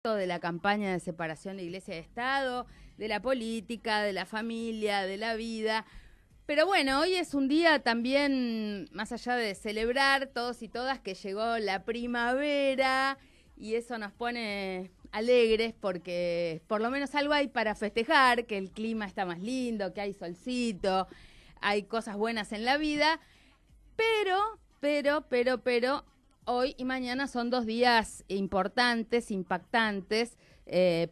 de la campaña de separación de Iglesia y Estado, de la política, de la familia, de la vida. Pero bueno, hoy es un día también, más allá de celebrar todos y todas que llegó la primavera, y eso nos pone alegres porque por lo menos algo hay para festejar, que el clima está más lindo, que hay solcito, hay cosas buenas en la vida, pero, hoy y mañana son 2 días importantes, impactantes,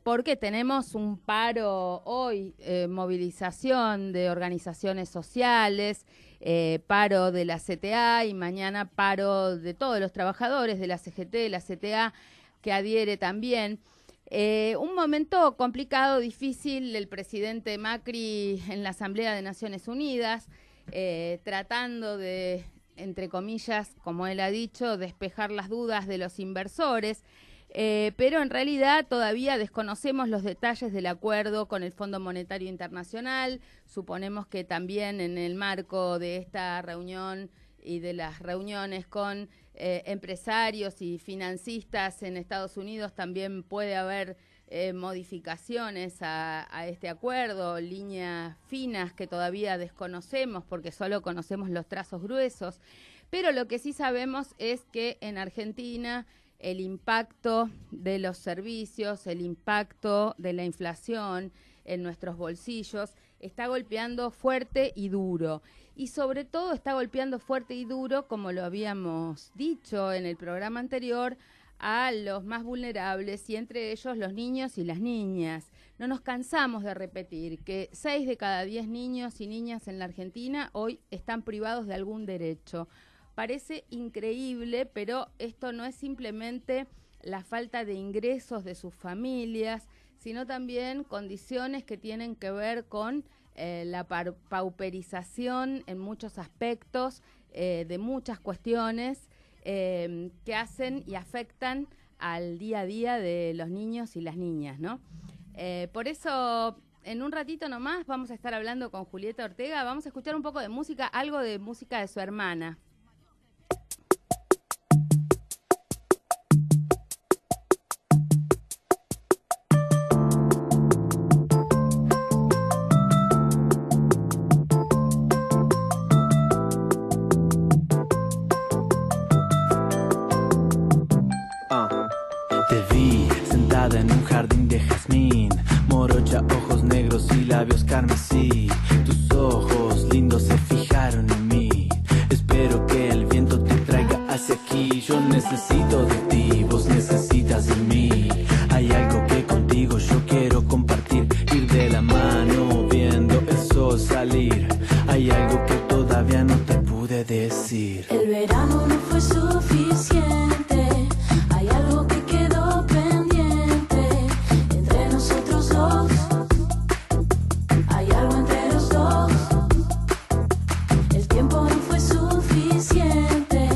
porque tenemos un paro hoy, movilización de organizaciones sociales, paro de la CTA y mañana paro de todos los trabajadores de la CGT, de la CTA, que adhiere también. Un momento complicado, difícil, el presidente Macri en la Asamblea de Naciones Unidas, tratando de, entre comillas, como él ha dicho, despejar las dudas de los inversores, pero en realidad todavía desconocemos los detalles del acuerdo con el Fondo Monetario Internacional. Suponemos que también en el marco de esta reunión y de las reuniones con empresarios y financistas en Estados Unidos también puede haber modificaciones a este acuerdo, líneas finas que todavía desconocemos porque solo conocemos los trazos gruesos, pero lo que sí sabemos es que en Argentina el impacto de los servicios, el impacto de la inflación en nuestros bolsillos está golpeando fuerte y duro. Y sobre todo está golpeando fuerte y duro, como lo habíamos dicho en el programa anterior, a los más vulnerables y entre ellos los niños y las niñas. No nos cansamos de repetir que 6 de cada 10 niños y niñas en la Argentina hoy están privados de algún derecho. Parece increíble, pero esto no es simplemente la falta de ingresos de sus familias, sino también condiciones que tienen que ver con la pauperización en muchos aspectos de muchas cuestiones que hacen y afectan al día a día de los niños y las niñas, ¿no? Por eso, en un ratito nomás vamos a estar hablando con Julieta Ortega, vamos a escuchar un poco de música, algo de música de su hermana. Te vi sentada en un jardín de jazmín, morocha, ojos negros y labios carmesí. Tus ojos lindos se fijaron en mí. Espero que el viento te traiga hacia aquí. Yo necesito de ti, vos necesitas de mí. Hay algo que contigo yo quiero compartir, ir de la mano viendo el sol salir. Hay algo que todavía no te pude decir. El verano no fue suficiente. Hay algo que quedó pendiente entre nosotros dos. Hay algo entre los dos. El tiempo no fue suficiente.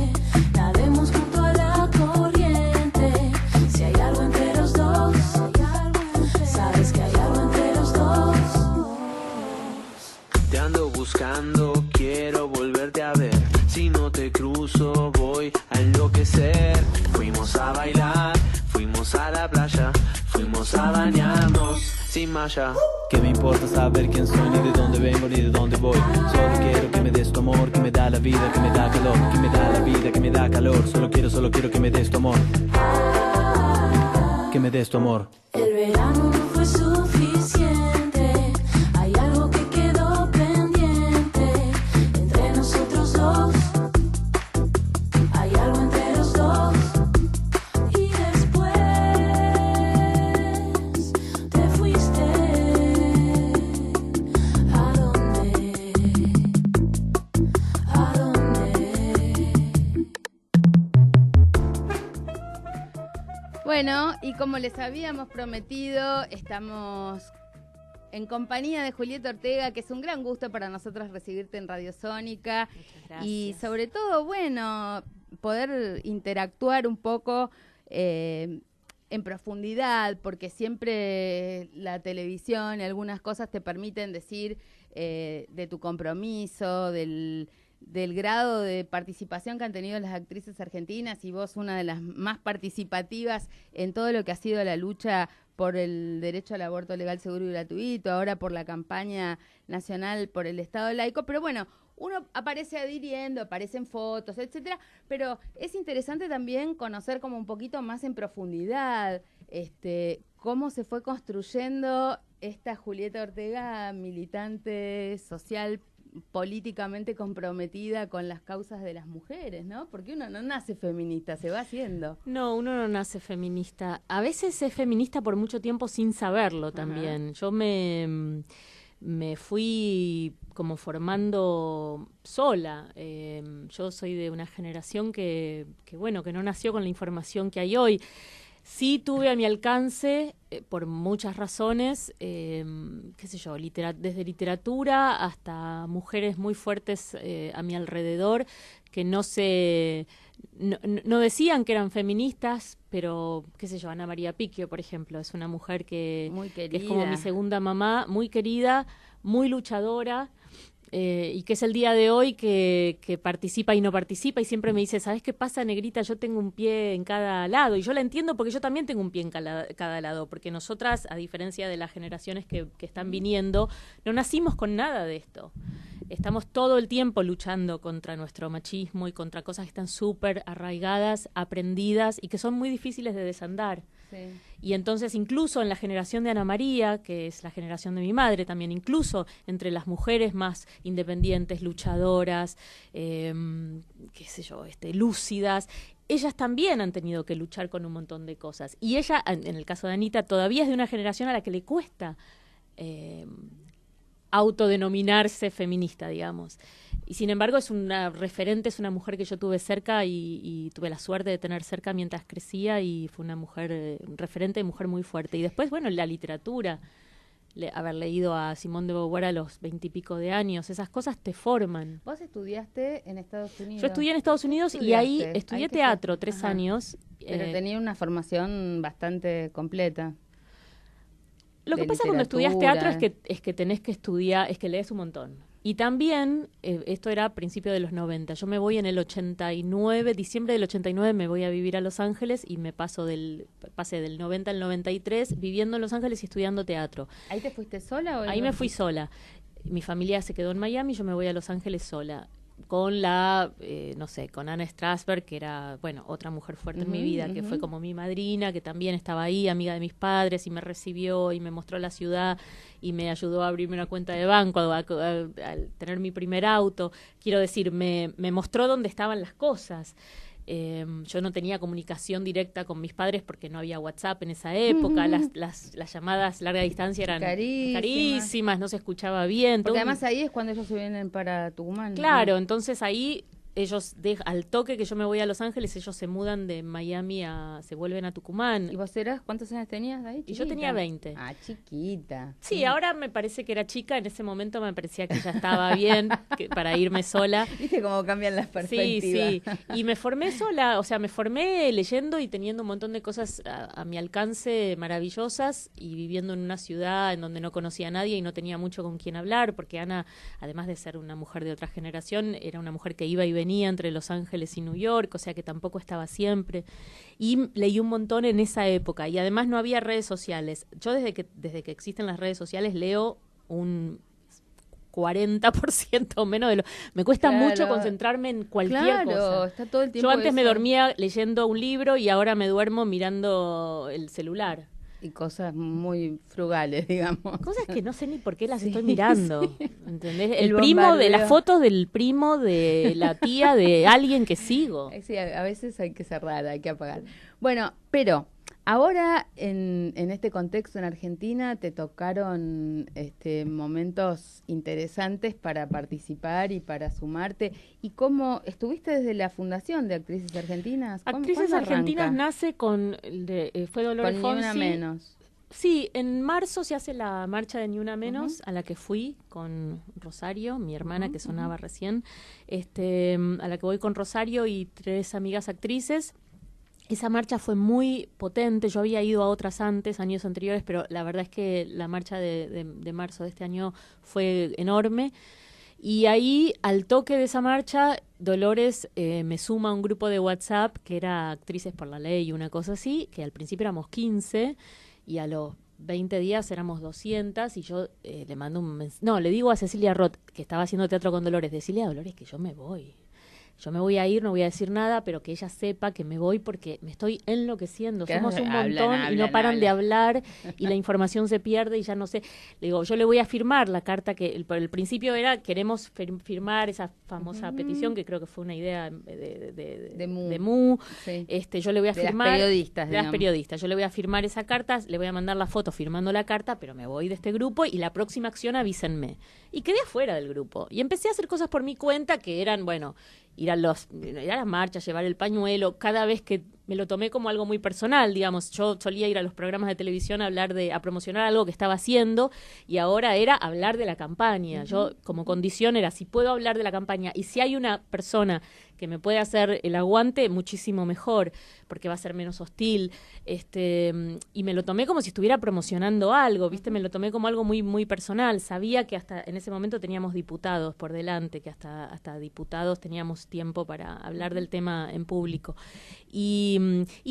Nademos junto a la corriente. Si hay algo entre los dos, sabes que hay algo entre los dos. Te ando buscando, quiero volverte a ver. Si no te cruzo voy a enloquecer. Fuimos a bailar, fuimos a la playa, fuimos a bañarnos sin malla. ¿Qué me importa saber quién soy, ni de dónde vengo, ni de dónde voy? Solo quiero que me des tu amor, que me da la vida, que me da calor, que me da la vida, que me da calor. Solo quiero que me des tu amor, que me des tu amor. El verano no fue suficiente. Hay algo que quedó pendiente entre nosotros dos. Hay algo entre los dos. Y después te fuiste. ¿A dónde? ¿A dónde? Bueno, y como les habíamos prometido, estamos en compañía de Julieta Ortega, que es un gran gusto para nosotros recibirte en Radio Sónica. Y sobre todo, bueno, poder interactuar un poco en profundidad, porque siempre la televisión y algunas cosas te permiten decir de tu compromiso, del grado de participación que han tenido las actrices argentinas, y vos una de las más participativas en todo lo que ha sido la lucha por el derecho al aborto legal, seguro y gratuito, ahora por la campaña nacional por el Estado laico, pero bueno, uno aparece adhiriendo, aparecen fotos, etcétera, pero es interesante también conocer como un poquito más en profundidad cómo se fue construyendo esta Julieta Ortega, militante social, políticamente comprometida con las causas de las mujeres, ¿no? Porque uno no nace feminista, se va haciendo. No, uno no nace feminista. A veces es feminista por mucho tiempo sin saberlo también. Ajá. Yo me fui como formando sola. Yo soy de una generación que no nació con la información que hay hoy. Sí tuve a mi alcance, por muchas razones, qué sé yo, desde literatura hasta mujeres muy fuertes a mi alrededor que no decían que eran feministas, pero qué sé yo, Ana María Picchio, por ejemplo, es una mujer que es como mi segunda mamá, muy querida, muy luchadora. Y que es el día de hoy que participa y no participa, y siempre me dice, ¿sabes qué pasa, negrita? Yo tengo un pie en cada lado, y yo la entiendo porque yo también tengo un pie en cada lado, porque nosotras, a diferencia de las generaciones que están viniendo, no nacimos con nada de esto. Estamos todo el tiempo luchando contra nuestro machismo y contra cosas que están súper arraigadas, aprendidas y que son muy difíciles de desandar. Sí. Y entonces incluso en la generación de Ana María, que es la generación de mi madre también, incluso entre las mujeres más independientes, luchadoras, qué sé yo, lúcidas, ellas también han tenido que luchar con un montón de cosas. Y ella, en el caso de Anita, todavía es de una generación a la que le cuesta autodenominarse feminista, digamos. Y sin embargo es una referente, es una mujer que yo tuve cerca y tuve la suerte de tener cerca mientras crecía, y fue una mujer, referente, mujer muy fuerte. Y después, bueno, la literatura, haber leído a Simone de Beauvoir a los 20 y pico de años, esas cosas te forman. ¿Vos estudiaste en Estados Unidos? Yo estudié en Estados Unidos y ahí estudié teatro 3 años. Pero tenía una formación bastante completa. Lo que pasa cuando estudias teatro es que tenés que estudiar, es que lees un montón. Y también, esto era a principios de los 90, yo me voy en el 89, diciembre del 89 me voy a vivir a Los Ángeles y pasé del 90 al 93 viviendo en Los Ángeles y estudiando teatro. ¿Ahí te fuiste sola? Ahí me fui sola. Mi familia se quedó en Miami, yo me voy a Los Ángeles sola. Con con Anna Strasberg, que era, bueno, otra mujer fuerte en mi vida, que fue como mi madrina, que también estaba ahí, amiga de mis padres, y me recibió y me mostró la ciudad y me ayudó a abrirme una cuenta de banco, a tener mi primer auto. Quiero decir, me mostró dónde estaban las cosas. Yo no tenía comunicación directa con mis padres porque no había WhatsApp en esa época, las llamadas larga distancia eran carísimas, no se escuchaba bien. Porque además ahí es cuando ellos se vienen para Tucumán. Claro, ¿no? Entonces ahí ellos, al toque que yo me voy a Los Ángeles, ellos se mudan de Miami se vuelven a Tucumán. ¿Y vos cuántos años tenías ahí? Y yo tenía 20. Ah, chiquita. Sí, ahora me parece que era chica, en ese momento me parecía que ya estaba bien para irme sola. ¿Viste cómo cambian las perspectivas? Sí, y me formé sola, o sea, me formé leyendo y teniendo un montón de cosas a mi alcance maravillosas, y viviendo en una ciudad en donde no conocía a nadie y no tenía mucho con quién hablar, porque Ana, además de ser una mujer de otra generación, era una mujer que iba y venía entre Los Ángeles y New York, o sea que tampoco estaba siempre, y leí un montón en esa época, y además no había redes sociales. Yo desde que existen las redes sociales leo un 40% o menos de lo... Me cuesta mucho concentrarme en cualquier cosa. Está todo el tiempo. Yo antes me dormía leyendo un libro y ahora me duermo mirando el celular. Y cosas muy frugales, digamos. Cosas que no sé ni por qué las estoy mirando. ¿Entendés? El primo de las fotos del primo de la tía de alguien que sigo. Sí, a veces hay que cerrar, hay que apagar. Bueno, pero ahora en este contexto en Argentina te tocaron momentos interesantes para participar y para sumarte. ¿Y cómo estuviste desde la Fundación de Actrices Argentinas? Actrices Argentinas nace fue Dolores Fonsi. Con Ni Una Menos. Sí, en marzo se hace la marcha de Ni Una Menos, a la que fui con Rosario, mi hermana que sonaba recién, a la que voy con Rosario y 3 amigas actrices. Esa marcha fue muy potente, yo había ido a otras años anteriores, pero la verdad es que la marcha de marzo de este año fue enorme. Y ahí, al toque de esa marcha, Dolores me suma a un grupo de WhatsApp que era Actrices por la Ley y una cosa así, que al principio éramos 15 y a los 20 días éramos 200 y yo le mando un mensaje. No, le digo a Cecilia Roth, que estaba haciendo teatro con Dolores, decirle a Dolores que yo me voy. Yo me voy a ir, no voy a decir nada, pero que ella sepa que me voy porque me estoy enloqueciendo. Somos un montón y no paran de hablar y la información se pierde y ya no sé. Le digo, yo le voy a firmar la carta que el principio era, queremos firmar esa famosa petición, que creo que fue una idea de Mu. Sí. Yo le voy a firmar. De las periodistas. Yo le voy a firmar esa carta, le voy a mandar la foto firmando la carta, pero me voy de este grupo y la próxima acción avísenme. Y quedé afuera del grupo. Y empecé a hacer cosas por mi cuenta que eran, bueno, ir a las marchas, llevar el pañuelo, cada vez que me lo tomé como algo muy personal, digamos, yo solía ir a los programas de televisión a promocionar algo que estaba haciendo y ahora era hablar de la campaña. Yo como condición era, si puedo hablar de la campaña y si hay una persona que me puede hacer el aguante, muchísimo mejor, porque va a ser menos hostil. Y me lo tomé como si estuviera promocionando algo, ¿viste? Me lo tomé como algo muy, muy personal. Sabía que hasta en ese momento teníamos diputados por delante, que hasta diputados teníamos tiempo para hablar del tema en público. Y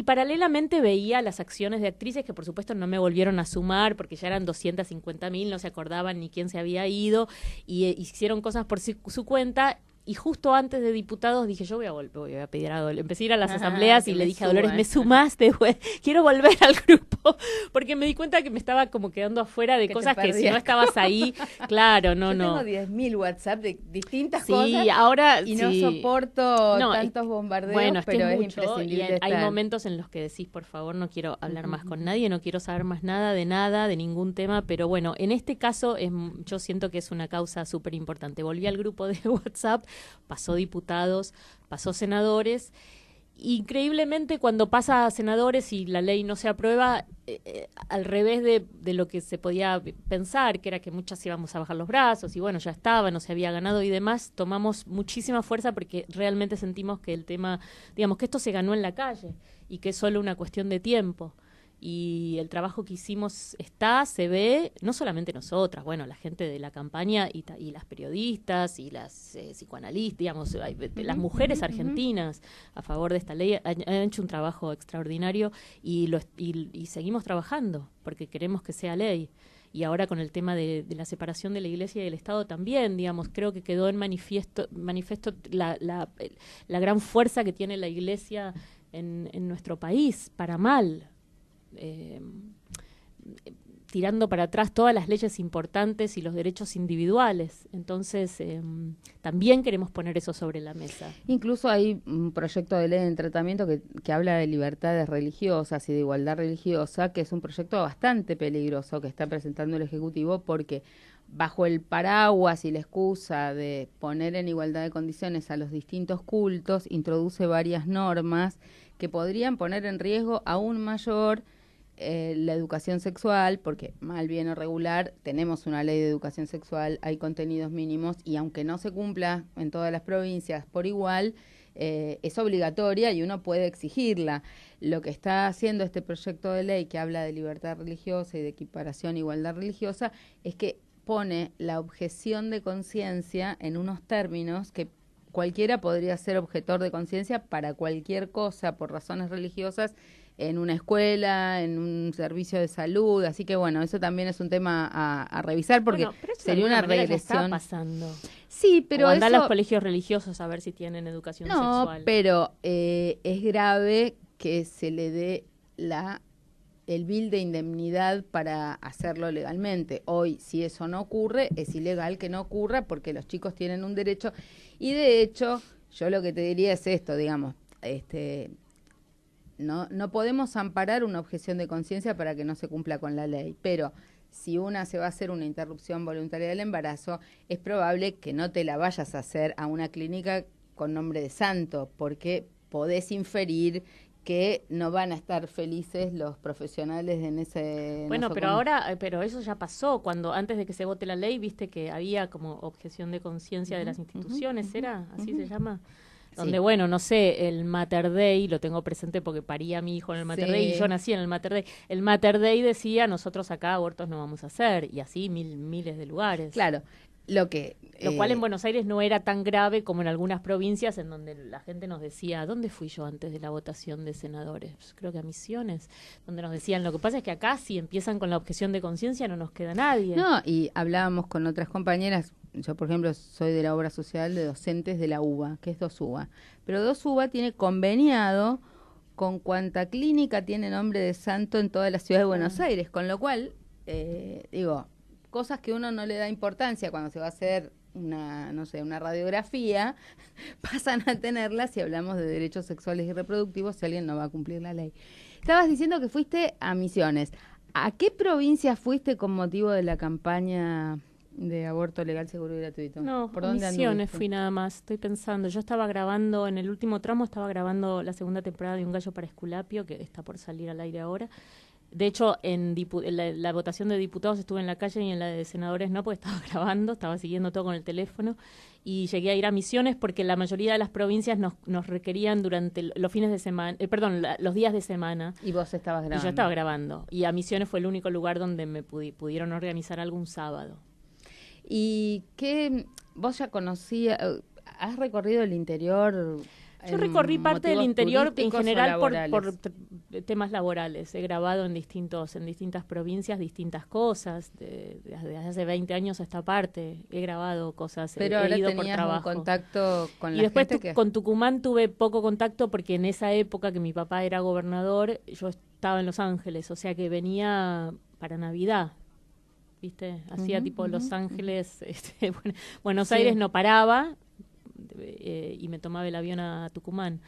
paralelamente veía las acciones de actrices que por supuesto no me volvieron a sumar porque ya eran 250.000, no se acordaban ni quién se había ido y hicieron cosas por su cuenta. Y justo antes de diputados dije, yo voy a pedir a Dolores. Empecé a ir a las asambleas y le dije a Dolores, me sumaste, güey. Quiero volver al grupo. Porque me di cuenta que me estaba como quedando afuera de cosas que si no estabas ahí, claro, no. Yo tengo 10.000 WhatsApp de distintas sí, cosas. Ahora, y no soporto tantos bombardeos, bueno, pero es mucho, imprescindible hay momentos en los que decís, por favor, no quiero hablar más con nadie, no quiero saber más nada, de ningún tema. Pero bueno, en este caso yo siento que es una causa súper importante. Volví al grupo de WhatsApp, pasó diputados, pasó senadores. Increíblemente, cuando pasa a senadores y la ley no se aprueba, al revés de lo que se podía pensar, que era que muchas íbamos a bajar los brazos y bueno, ya estaba, no se había ganado y demás, tomamos muchísima fuerza porque realmente sentimos que el tema, digamos, que esto se ganó en la calle y que es solo una cuestión de tiempo. Y el trabajo que hicimos se ve, no solamente nosotras, bueno, la gente de la campaña y las periodistas y las psicoanalistas, digamos, las mujeres argentinas a favor de esta ley han hecho un trabajo extraordinario y seguimos trabajando porque queremos que sea ley. Y ahora con el tema de la separación de la Iglesia y del Estado también, digamos, creo que quedó en manifiesto la gran fuerza que tiene la Iglesia en nuestro país, para mal. Tirando para atrás todas las leyes importantes y los derechos individuales. Entonces, también queremos poner eso sobre la mesa. Incluso hay un proyecto de ley en tratamiento que habla de libertades religiosas y de igualdad religiosa, que es un proyecto bastante peligroso que está presentando el Ejecutivo porque bajo el paraguas y la excusa de poner en igualdad de condiciones a los distintos cultos, introduce varias normas que podrían poner en riesgo aún mayor la educación sexual, porque mal bien o regular tenemos una ley de educación sexual, hay contenidos mínimos y aunque no se cumpla en todas las provincias por igual, es obligatoria y uno puede exigirla. Lo que está haciendo este proyecto de ley que habla de libertad religiosa y de equiparación e igualdad religiosa es que pone la objeción de conciencia en unos términos que cualquiera podría ser objetor de conciencia para cualquier cosa por razones religiosas en una escuela, en un servicio de salud, así que bueno, eso también es un tema a revisar porque sería una regresión. Ya está pasando. Sí, pero o andar a los colegios religiosos a ver si tienen educación sexual. No, pero es grave que se le dé el bill de indemnidad para hacerlo legalmente. Hoy, si eso no ocurre, es ilegal que no ocurra porque los chicos tienen un derecho. Y de hecho, yo lo que te diría es esto, digamos, no podemos amparar una objeción de conciencia para que no se cumpla con la ley, pero si se va a hacer una interrupción voluntaria del embarazo, es probable que no te la vayas a hacer a una clínica con nombre de santo, porque podés inferir que no van a estar felices los profesionales en ese... Bueno, pero eso ya pasó, cuando antes de que se vote la ley, viste que había como objeción de conciencia de las instituciones, ¿era? ¿Así se llama? Donde, sí. Bueno, no sé, el Mater Dei, lo tengo presente porque parí a mi hijo en el Mater Dei y yo nací en el Mater Dei. El Mater Dei decía, nosotros acá abortos no vamos a hacer, y así miles de lugares. Claro, Lo cual en Buenos Aires no era tan grave como en algunas provincias en donde la gente nos decía, ¿dónde fui yo antes de la votación de senadores? Creo que a Misiones, donde nos decían, lo que pasa es que acá si empiezan con la objeción de conciencia no nos queda nadie. No, y hablábamos con otras compañeras, yo por ejemplo soy de la obra social de docentes de la UBA, que es 2UBA, pero 2UBA tiene conveniado con cuanta clínica tiene nombre de santo en toda la ciudad de Buenos Aires, con lo cual, cosas que uno no le da importancia cuando se va a hacer una radiografía, pasan a tenerlas si hablamos de derechos sexuales y reproductivos, si alguien no va a cumplir la ley. Estabas diciendo que fuiste a Misiones. ¿A qué provincia fuiste con motivo de la campaña de aborto legal, seguro y gratuito? No, ¿por dónde Misiones fui nada más. Estoy pensando, yo estaba grabando, en el último tramo estaba grabando la segunda temporada de Un gallo para Esculapio, que está por salir al aire ahora. De hecho, en la votación de diputados estuve en la calle y en la de senadores no, porque estaba grabando, estaba siguiendo todo con el teléfono y llegué a ir a Misiones porque la mayoría de las provincias nos requerían durante los fines de semana, los días de semana. ¿Y vos estabas grabando? Y yo estaba grabando. Y a Misiones fue el único lugar donde me pudieron organizar algún sábado. ¿Y qué? ¿Vos ya conocías, has recorrido el interior? Yo recorrí parte del interior en general por temas laborales. He grabado en distintas provincias distintas cosas. Desde hace 20 años a esta parte he grabado cosas. Pero ahora ido por trabajo. Un contacto con la gente. Y después con Tucumán tuve poco contacto porque en esa época que mi papá era gobernador, yo estaba en Los Ángeles, o sea que venía para Navidad. ¿Viste? Hacía tipo Los Ángeles, Buenos Aires no paraba. Y me tomaba el avión a Tucumán.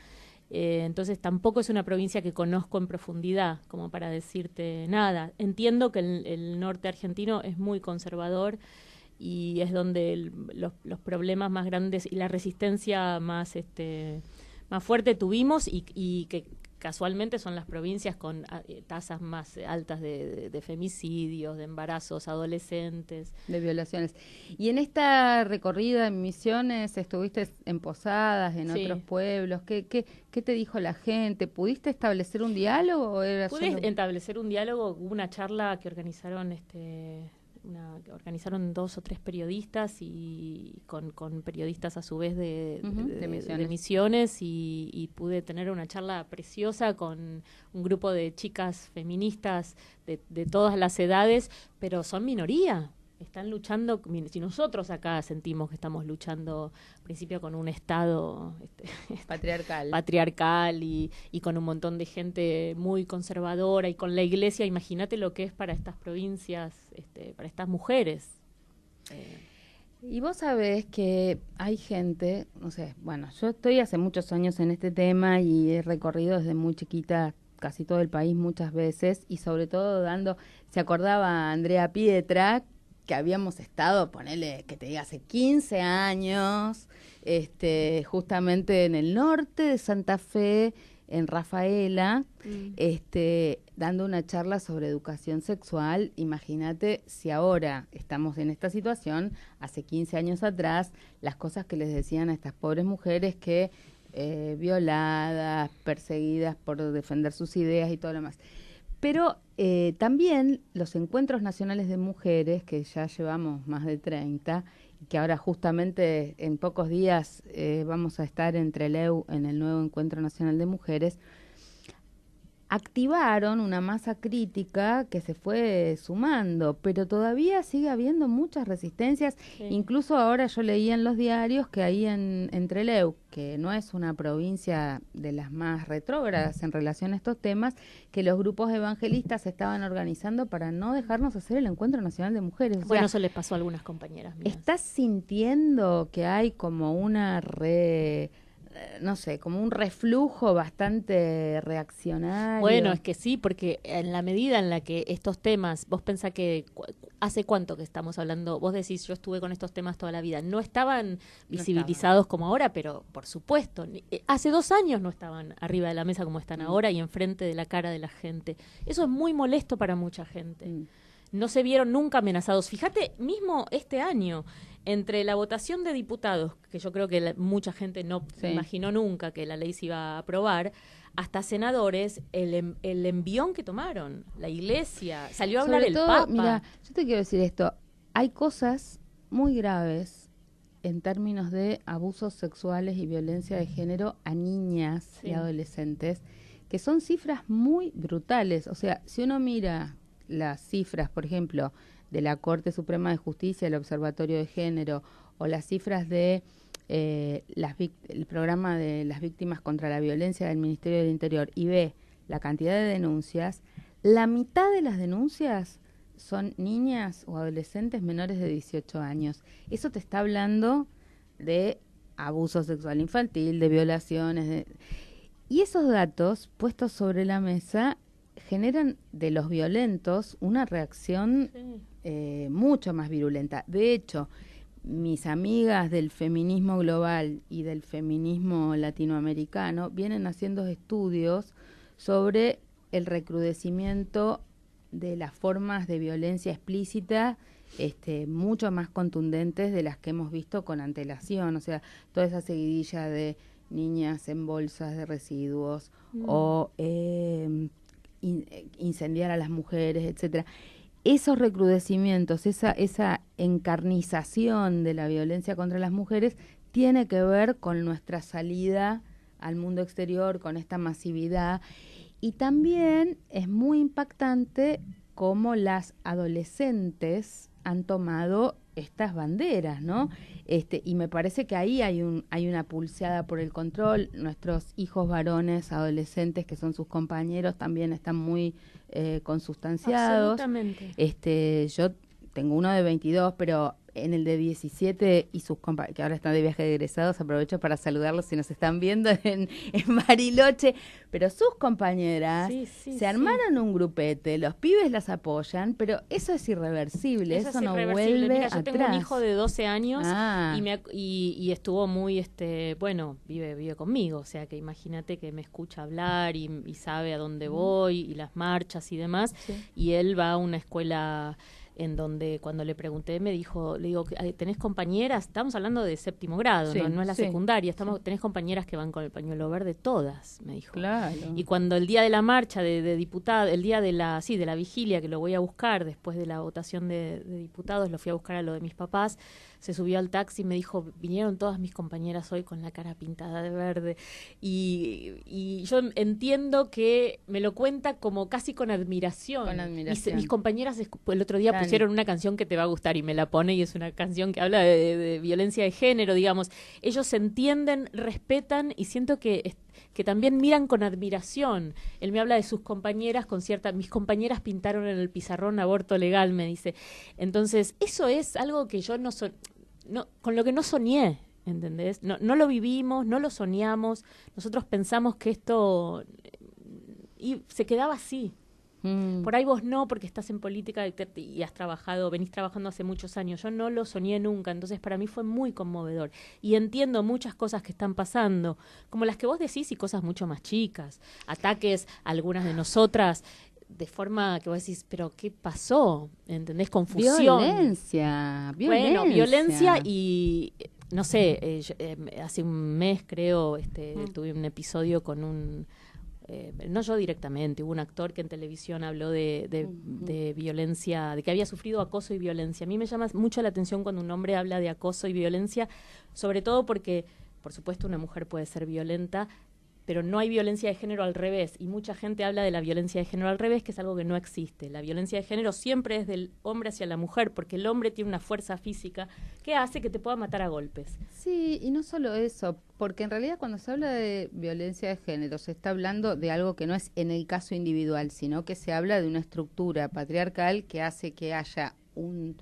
Entonces tampoco es una provincia que conozco en profundidad como para decirte nada. Entiendo que el norte argentino es muy conservador y es donde los problemas más grandes y la resistencia más fuerte tuvimos y que casualmente son las provincias con tasas más altas de femicidios, de embarazos adolescentes. De violaciones. Y en esta recorrida en Misiones, ¿estuviste en Posadas, en otros pueblos? ¿Qué te dijo la gente? ¿Pudiste establecer un diálogo? ¿O era Pude establecer un diálogo, hubo una charla que organizaron organizaron 2 o 3 periodistas y con periodistas a su vez de Misiones y pude tener una charla preciosa con un grupo de chicas feministas de todas las edades, pero son minoría. Están luchando, si nosotros acá sentimos que estamos luchando al principio con un Estado patriarcal y con un montón de gente muy conservadora y con la Iglesia, imagínate lo que es para estas provincias, para estas mujeres. Y vos sabés que hay gente, yo estoy hace muchos años en este tema y he recorrido desde muy chiquita casi todo el país muchas veces y sobre todo se acordaba Andrea Pietra, que habíamos estado, ponele, que te diga, hace 15 años, justamente en el norte de Santa Fe, en Rafaela, dando una charla sobre educación sexual. Imagínate si ahora estamos en esta situación, hace 15 años atrás, las cosas que les decían a estas pobres mujeres que violadas, perseguidas por defender sus ideas y todo lo demás. Pero también los encuentros nacionales de mujeres, que ya llevamos más de 30, y que ahora justamente en pocos días vamos a estar en Trelew en el nuevo Encuentro Nacional de Mujeres, activaron una masa crítica que se fue sumando, pero todavía sigue habiendo muchas resistencias. Sí. Incluso ahora yo leía en los diarios que ahí en Trelew, que no es una provincia de las más retrógradas en relación a estos temas, que los grupos evangelistas se estaban organizando para no dejarnos hacer el Encuentro Nacional de Mujeres. Bueno, eso les pasó a algunas compañeras mías. ¿Estás sintiendo que hay como una como un reflujo bastante reaccionario? Bueno, es que sí, porque en la medida en la que estos temas, vos pensás que ¿hace cuánto que estamos hablando? Vos decís, yo estuve con estos temas toda la vida. No estaban visibilizados como ahora, pero por supuesto. Hace 2 años no estaban arriba de la mesa como están ahora y enfrente de la cara de la gente. Eso es muy molesto para mucha gente. No se vieron nunca amenazados. Fíjate, mismo este año, entre la votación de diputados, que yo creo que mucha gente no imaginó nunca que la ley se iba a aprobar, hasta senadores, el envión que tomaron, la Iglesia, salió a hablar el Papa. Mira, yo te quiero decir esto, hay cosas muy graves en términos de abusos sexuales y violencia de género a niñas y adolescentes, que son cifras muy brutales. O sea, si uno mira las cifras, por ejemplo, de la Corte Suprema de Justicia, el Observatorio de Género, o las cifras de el programa de las víctimas contra la violencia del Ministerio del Interior, y ve la cantidad de denuncias, la mitad de las denuncias son niñas o adolescentes menores de 18 años. Eso te está hablando de abuso sexual infantil, de violaciones. Y esos datos puestos sobre la mesa generan de los violentos una reacción mucho más virulenta. De hecho, mis amigas del feminismo global y del feminismo latinoamericano vienen haciendo estudios sobre el recrudecimiento de las formas de violencia explícita, mucho más contundentes de las que hemos visto con antelación. O sea, toda esa seguidilla de niñas en bolsas de residuos o incendiar a las mujeres, etcétera. Esos recrudecimientos, esa encarnización de la violencia contra las mujeres tiene que ver con nuestra salida al mundo exterior, con esta masividad. Y también es muy impactante cómo las adolescentes han tomado estas banderas, ¿no? Y me parece que ahí hay una pulseada por el control. Nuestros hijos varones, adolescentes, que son sus compañeros, también están muy consustanciados. Absolutamente. Yo tengo uno de 22, pero en el de 17 y sus compañeros, que ahora están de viaje de egresados, aprovecho para saludarlos si nos están viendo en Bariloche, pero sus compañeras se armaron un grupete, los pibes las apoyan, pero eso es irreversible, eso no vuelve Mira, atrás. yo tengo un hijo de 12 años y estuvo muy, vive conmigo, o sea que imagínate que me escucha hablar y sabe a dónde voy y las marchas y demás, y él va a una escuela en donde cuando le pregunté le digo, ¿tenés compañeras? Estamos hablando de séptimo grado, no es la secundaria, tenés compañeras que van con el pañuelo verde, todas, me dijo. Claro. Y cuando el día de la marcha de diputados, el día de la vigilia, que lo voy a buscar después de la votación de diputados, lo fui a buscar a lo de mis papás, se subió al taxi y me dijo, vinieron todas mis compañeras hoy con la cara pintada de verde. Y yo entiendo que me lo cuenta como casi con admiración. Mis compañeras el otro día pusieron una canción que te va a gustar y me la pone, y es una canción que habla de violencia de género, digamos. Ellos se entienden, respetan, y siento que también miran con admiración. Él me habla de sus compañeras mis compañeras pintaron en el pizarrón aborto legal, me dice. Entonces, eso es algo que yo con lo que no soñé, ¿entendés? No lo vivimos, no lo soñamos. Nosotros pensamos que esto y se quedaba así. Por ahí vos no, porque estás en política y venís trabajando hace muchos años. Yo no lo soñé nunca, entonces para mí fue muy conmovedor. Y entiendo muchas cosas que están pasando, como las que vos decís, y cosas mucho más chicas. Ataques a algunas de nosotras, de forma que vos decís, ¿pero qué pasó? ¿Entendés? Confusión. Violencia. Bueno, violencia y... No sé, hace un mes creo, tuve un episodio con un... no yo directamente, hubo un actor que en televisión habló de violencia, de que había sufrido acoso y violencia. A mí me llama mucho la atención cuando un hombre habla de acoso y violencia, sobre todo porque, por supuesto, una mujer puede ser violenta, pero no hay violencia de género al revés, y mucha gente habla de la violencia de género al revés, que es algo que no existe. La violencia de género siempre es del hombre hacia la mujer, porque el hombre tiene una fuerza física que hace que te pueda matar a golpes. Sí, y no solo eso, porque en realidad cuando se habla de violencia de género se está hablando de algo que no es en el caso individual, sino que se habla de una estructura patriarcal que hace que haya un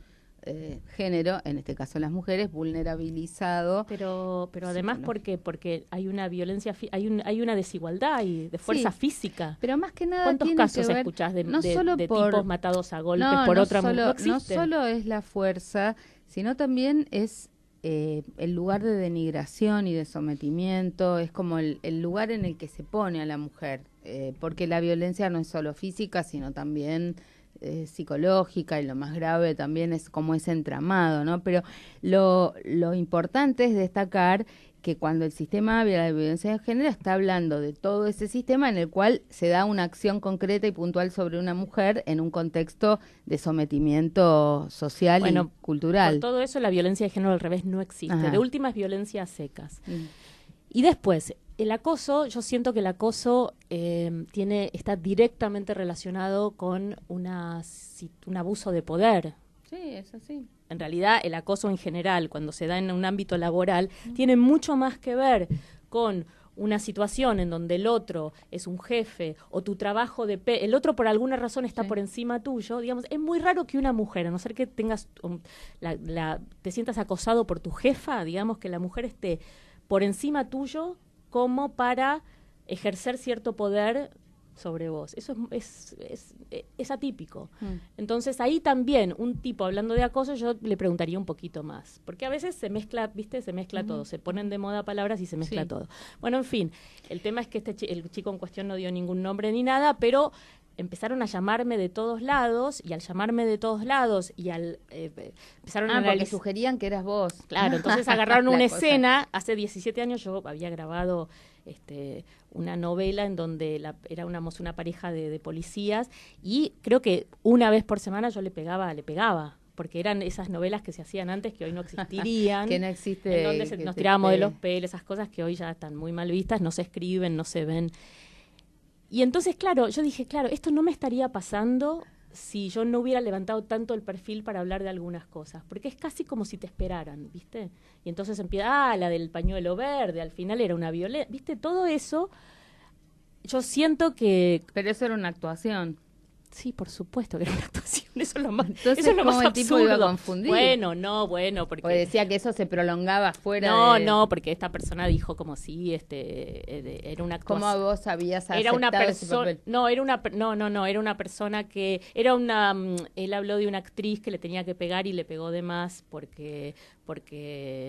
género, en este caso las mujeres, vulnerabilizado. Pero además porque hay una violencia, hay una desigualdad y de fuerza física. Pero más que nada, ¿cuántos casos escuchás de tipos matados a golpes por otra mujer? No existe. No solo es la fuerza, sino también es el lugar de denigración y de sometimiento, es como el lugar en el que se pone a la mujer, porque la violencia no es solo física, sino también psicológica, y lo más grave también es como ese entramado, ¿no? Pero lo importante es destacar que cuando el sistema habla de violencia de género está hablando de todo ese sistema en el cual se da una acción concreta y puntual sobre una mujer en un contexto de sometimiento social y cultural. Por todo eso la violencia de género al revés no existe. De última es violencia a secas. Y después, el acoso, yo siento que el acoso está directamente relacionado con un abuso de poder. Sí, es así. En realidad, el acoso en general, cuando se da en un ámbito laboral, tiene mucho más que ver con una situación en donde el otro es un jefe o tu trabajo el otro por alguna razón está por encima tuyo. Digamos, es muy raro que una mujer, a no ser que tengas te sientas acosado por tu jefa, digamos, que la mujer esté por encima tuyo como para ejercer cierto poder sobre vos. Eso es atípico. Entonces ahí también un tipo hablando de acoso yo le preguntaría un poquito más, porque a veces se mezcla todo, se ponen de moda palabras y se mezcla todo. Bueno, en fin, el tema es que el chico en cuestión no dio ningún nombre ni nada, pero empezaron a llamarme de todos lados, y al llamarme de todos lados y al empezaron a porque sugerían que eras vos. Claro, entonces agarraron una escena. Hace 17 años yo había grabado una novela en donde éramos una pareja de policías, y creo que una vez por semana yo le pegaba, porque eran esas novelas que se hacían antes que hoy no existirían. Que no existe. En donde nos tirábamos de los pelos, esas cosas que hoy ya están muy mal vistas, no se escriben, no se ven. Y entonces, claro, yo dije, esto no me estaría pasando si yo no hubiera levantado tanto el perfil para hablar de algunas cosas, porque es casi como si te esperaran, ¿viste? Y entonces empieza, la del pañuelo verde, al final era una violencia, ¿viste? Todo eso, yo siento que... Pero eso era una actuación. Sí, por supuesto que era una actuación, eso es lo más, entonces, eso es lo más ¿cómo el absurdo. Tipo iba a confundir? Bueno, porque... O decía que eso se prolongaba fuera No, porque esta persona dijo como si era una actuación. ¿Cómo vos habías aceptado era una ese papel? Era una persona que él habló de una actriz que le tenía que pegar y le pegó de más porque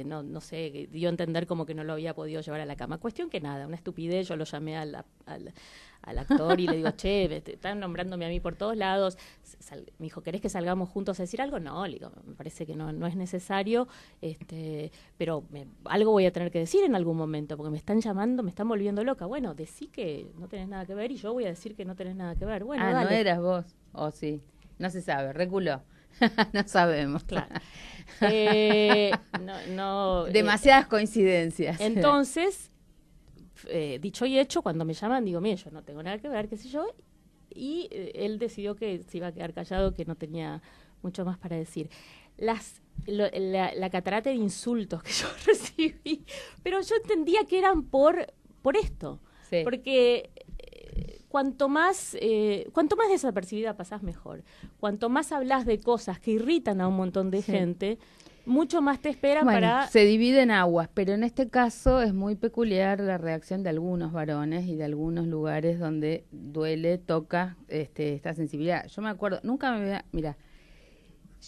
no sé, dio a entender como que no lo había podido llevar a la cama. Cuestión que nada, una estupidez. Yo lo llamé al actor y le digo, che, te están nombrándome a mí por todos lados. Me dijo, ¿querés que salgamos juntos a decir algo? No, le digo, me parece que no es necesario, pero algo voy a tener que decir en algún momento, porque me están llamando, me están volviendo loca. Bueno, decí que no tenés nada que ver y yo voy a decir que no tenés nada que ver. Bueno, dale. ¿No eras vos? ¿O sí? No se sabe, reculó. No sabemos. Claro. Demasiadas coincidencias. Entonces, dicho y hecho, cuando me llaman, digo, mire, yo no tengo nada que ver, qué sé yo, y él decidió que se iba a quedar callado, que no tenía mucho más para decir. La catarata de insultos que yo recibí, pero yo entendía que eran por esto, porque cuanto más desapercibida pasás, mejor. Cuanto más hablas de cosas que irritan a un montón de gente, mucho más te esperan para... Se divide en aguas, pero en este caso es muy peculiar la reacción de algunos varones y de algunos lugares donde toca esta sensibilidad. Yo me acuerdo, nunca me había... Mira,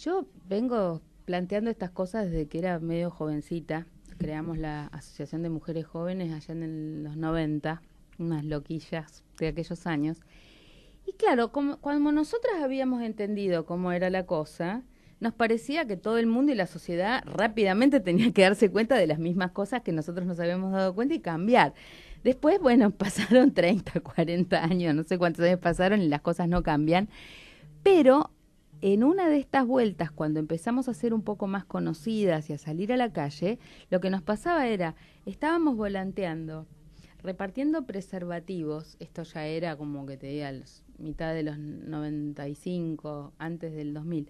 yo vengo planteando estas cosas desde que era medio jovencita. Creamos la Asociación de Mujeres Jóvenes allá en los 90, unas loquillas de aquellos años. Y claro, cuando nosotras habíamos entendido cómo era la cosa, nos parecía que todo el mundo y la sociedad rápidamente tenía que darse cuenta de las mismas cosas que nosotros nos habíamos dado cuenta y cambiar. Después, bueno, pasaron 30, 40 años, no sé cuántos años pasaron y las cosas no cambian. Pero en una de estas vueltas, cuando empezamos a ser un poco más conocidas y a salir a la calle, lo que nos pasaba era, estábamos volanteando, repartiendo preservativos. Esto ya era como que te diga, mitad de los 95, antes del 2000.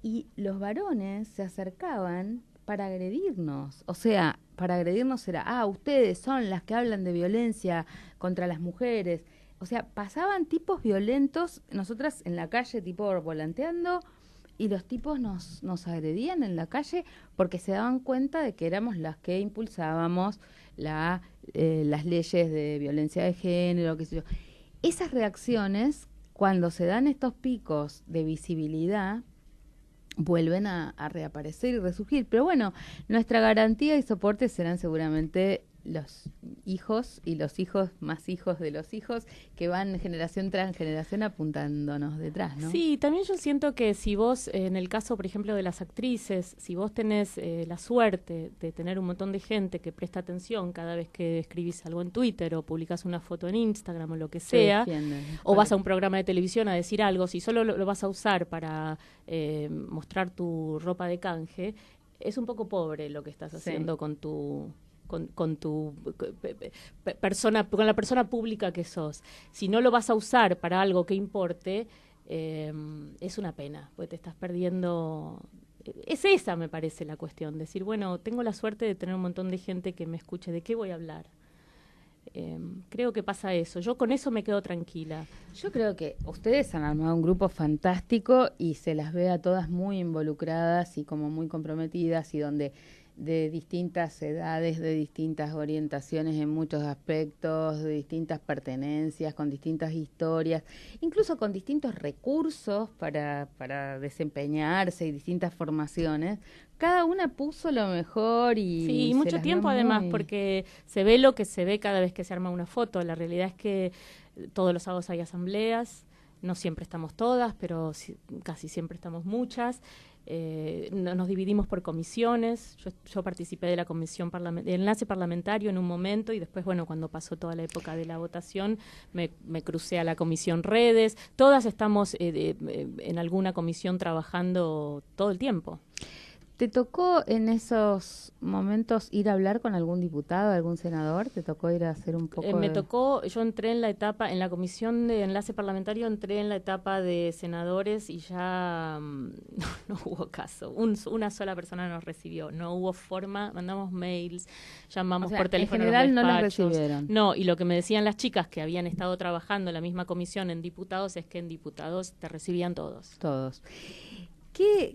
Y los varones se acercaban para agredirnos. O sea, para agredirnos era, ustedes son las que hablan de violencia contra las mujeres. O sea, pasaban tipos violentos, nosotras en la calle, tipo volanteando, y los tipos nos agredían en la calle porque se daban cuenta de que éramos las que impulsábamos las leyes de violencia de género, qué sé yo. Esas reacciones, cuando se dan estos picos de visibilidad, vuelven a reaparecer y resurgir. Pero bueno, nuestra garantía y soporte serán seguramente los hijos y los hijos más hijos de los hijos que van generación tras generación apuntándonos detrás, ¿no? Sí, también yo siento que si vos, en el caso, por ejemplo, de las actrices, si vos tenés la suerte de tener un montón de gente que presta atención cada vez que escribís algo en Twitter o publicás una foto en Instagram o lo que sea, o vas a un programa de televisión a decir algo, si solo lo vas a usar para mostrar tu ropa de canje, es un poco pobre lo que estás haciendo con tu persona, con la persona pública que sos. Si no lo vas a usar para algo que importe, es una pena, porque te estás perdiendo. Es esa, me parece, la cuestión, decir, bueno, tengo la suerte de tener un montón de gente que me escuche, ¿de qué voy a hablar? Creo que pasa eso. Yo con eso me quedo tranquila. Yo creo que ustedes han armado un grupo fantástico y se las ve a todas muy involucradas y como muy comprometidas, y donde de distintas edades, de distintas orientaciones en muchos aspectos, de distintas pertenencias, con distintas historias, incluso con distintos recursos para desempeñarse y distintas formaciones. Cada una puso lo mejor y sí, y mucho tiempo además, porque se ve lo que se ve cada vez que se arma una foto. La realidad es que todos los sábados hay asambleas, no siempre estamos todas, pero casi siempre estamos muchas. Nos dividimos por comisiones. Yo participé de la comisión de enlace parlamentario en un momento, y después, bueno, cuando pasó toda la época de la votación, me crucé a la comisión redes. Todas estamos en alguna comisión trabajando todo el tiempo. ¿Te tocó en esos momentos ir a hablar con algún diputado, algún senador? ¿Te tocó ir a hacer un poco Me tocó, yo entré en la comisión de enlace parlamentario, entré en la etapa de senadores y ya no hubo caso. Una sola persona nos recibió, no hubo forma, mandamos mails, llamamos por teléfono. En general no los recibieron. No, y lo que me decían las chicas que habían estado trabajando en la misma comisión en diputados es que en diputados te recibían todos. Todos.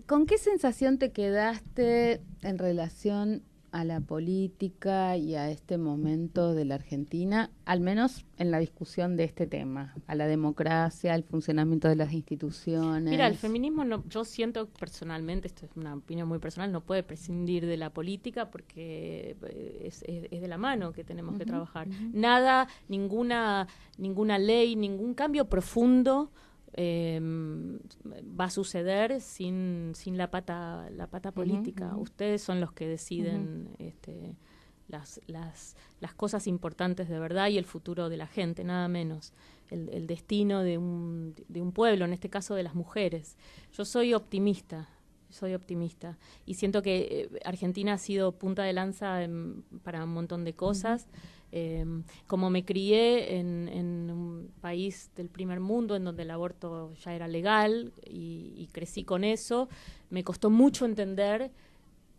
¿Con qué sensación te quedaste en relación a la política y a este momento de la Argentina, al menos en la discusión de este tema, a la democracia, al funcionamiento de las instituciones? Mira, el feminismo, yo siento personalmente, esto es una opinión muy personal, no puede prescindir de la política porque es de la mano que tenemos que trabajar. Nada, ninguna ley, ningún cambio profundo va a suceder sin la pata política. Ustedes son los que deciden las cosas importantes de verdad y el futuro de la gente, nada menos. El destino de un pueblo, en este caso de las mujeres. Yo soy optimista y siento que Argentina ha sido punta de lanza para un montón de cosas. Como me crié en un país del primer mundo en donde el aborto ya era legal y crecí con eso, me costó mucho entender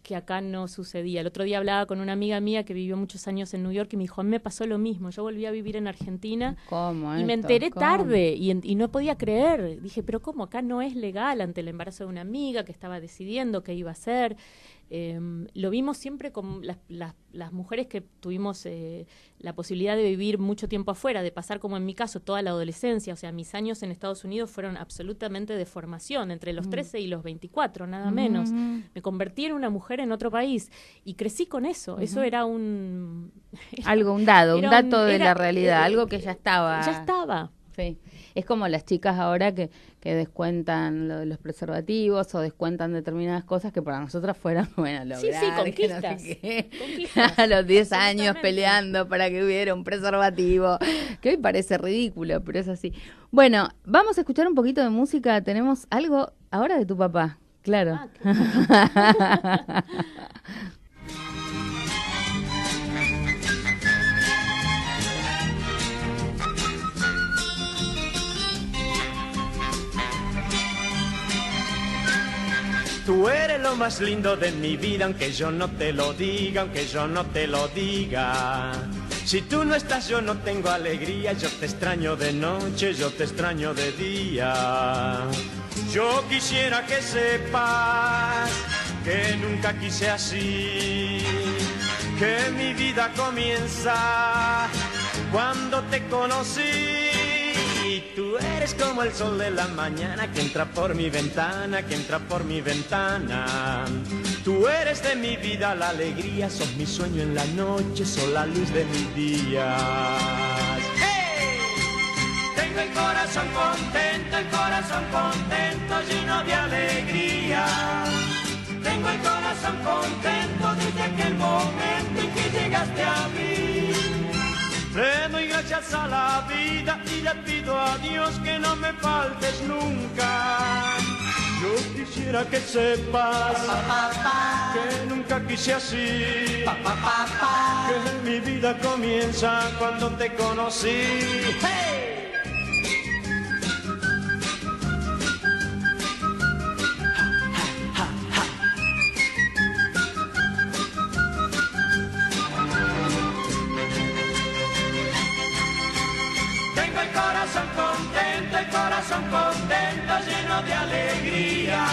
que acá no sucedía. El otro día hablaba con una amiga mía que vivió muchos años en New York y me dijo, a mí me pasó lo mismo, yo volví a vivir en Argentina y me enteré tarde y no podía creer. Dije, pero ¿cómo? Acá no es legal, ante el embarazo de una amiga que estaba decidiendo qué iba a hacer. Lo vimos siempre con las mujeres que tuvimos la posibilidad de vivir mucho tiempo afuera, de pasar, como en mi caso, toda la adolescencia. O sea, mis años en Estados Unidos fueron absolutamente de formación, entre los 13 y los 24, nada menos. Me convertí en una mujer en otro país y crecí con eso. Eso era un dato de la realidad, algo que ya estaba. Ya estaba. Sí. Es como las chicas ahora que descuentan los preservativos o descuentan determinadas cosas que para nosotras fueron, lograr. Sí, conquistas. A los 10 años peleando para que hubiera un preservativo, que hoy parece ridículo, pero es así. Bueno, vamos a escuchar un poquito de música. Tenemos algo ahora de tu papá, claro. Tú eres lo más lindo de mi vida, aunque yo no te lo diga, aunque yo no te lo diga. Si tú no estás yo no tengo alegría, yo te extraño de noche, yo te extraño de día. Yo quisiera que sepas que nunca quise así, que mi vida comienza cuando te conocí. Y tú eres como el sol de la mañana que entra por mi ventana, que entra por mi ventana. Tú eres de mi vida la alegría, sos mi sueño en la noche, sos la luz de mis días. ¡Hey! Tengo el corazón contento, lleno de alegría. Tengo el corazón contento desde aquel momento en que llegaste a mí. Le doy gracias a la vida y le pido a Dios que no me faltes nunca. Yo quisiera que sepas que nunca quise así, que mi vida comienza cuando te conocí. ¡Hey! Corazón contento, lleno de alegría.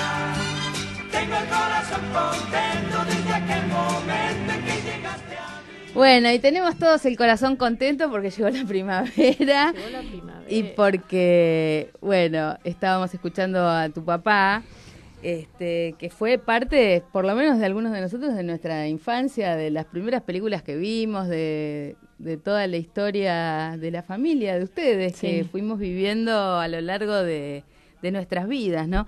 Tengo el corazón contento desde aquel momento en que llegaste a mí. Bueno, y tenemos todos el corazón contento porque llegó la primavera. Llegó la primavera. Y porque, bueno, estábamos escuchando a tu papá, que fue parte, por lo menos de algunos de nosotros, de nuestra infancia, de las primeras películas que vimos, de toda la historia de la familia de ustedes, sí, que fuimos viviendo a lo largo de nuestras vidas, ¿no?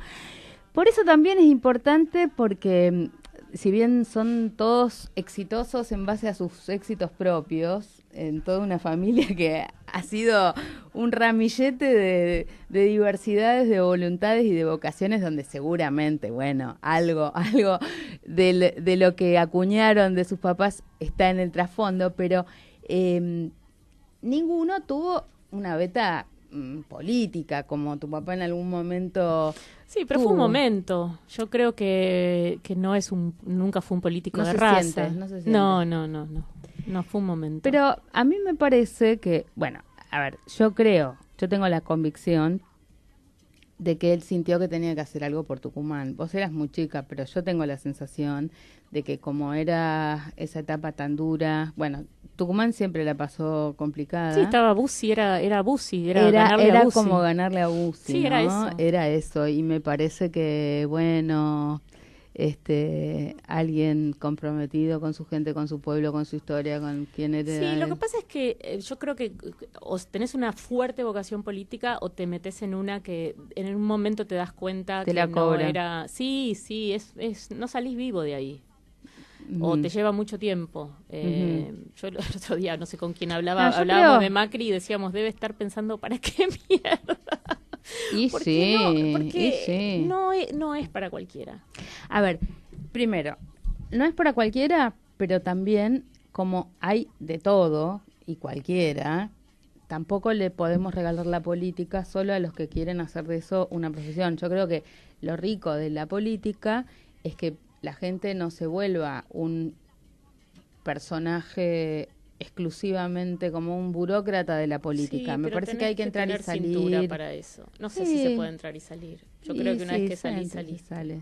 Por eso también es importante porque, si bien son todos exitosos en base a sus éxitos propios, en toda una familia que ha sido un ramillete de diversidades, de voluntades y de vocaciones, donde seguramente, bueno, algo de lo que acuñaron de sus papás está en el trasfondo, pero ninguno tuvo una beta política como tu papá en algún momento. Sí, pero fue un momento. Yo creo que no es nunca fue un político de raza. No se siente. No fue un momento. Pero a mí me parece que, bueno, a ver, yo tengo la convicción de que él sintió que tenía que hacer algo por Tucumán. Vos eras muy chica, pero yo tengo la sensación de que como era esa etapa tan dura, bueno, Tucumán siempre la pasó complicada. Sí, estaba Bussi, era Bussi, ganarle a Bussi. Como ganarle a Bussi, sí, ¿no? Era eso, y me parece que, bueno, alguien comprometido con su gente, con su pueblo, con su historia, con quién era. Sí, lo que pasa es que yo creo que o tenés una fuerte vocación política o te metes en una que en un momento te das cuenta te que la no cobra. Era. Sí, no salís vivo de ahí. O te lleva mucho tiempo. Yo el otro día, no sé con quién hablábamos de Macri y decíamos, debe estar pensando, ¿para qué mierda? Porque no es para cualquiera. A ver, primero, no es para cualquiera, pero también como hay de todo y cualquiera, tampoco le podemos regalar la política solo a los que quieren hacer de eso una profesión. Yo creo que lo rico de la política es que la gente no se vuelva un personaje exclusivamente como un burócrata de la política. Sí, me parece que hay que entrar y salir. Para eso. No sé si se puede entrar y salir. Yo creo que una vez que salís.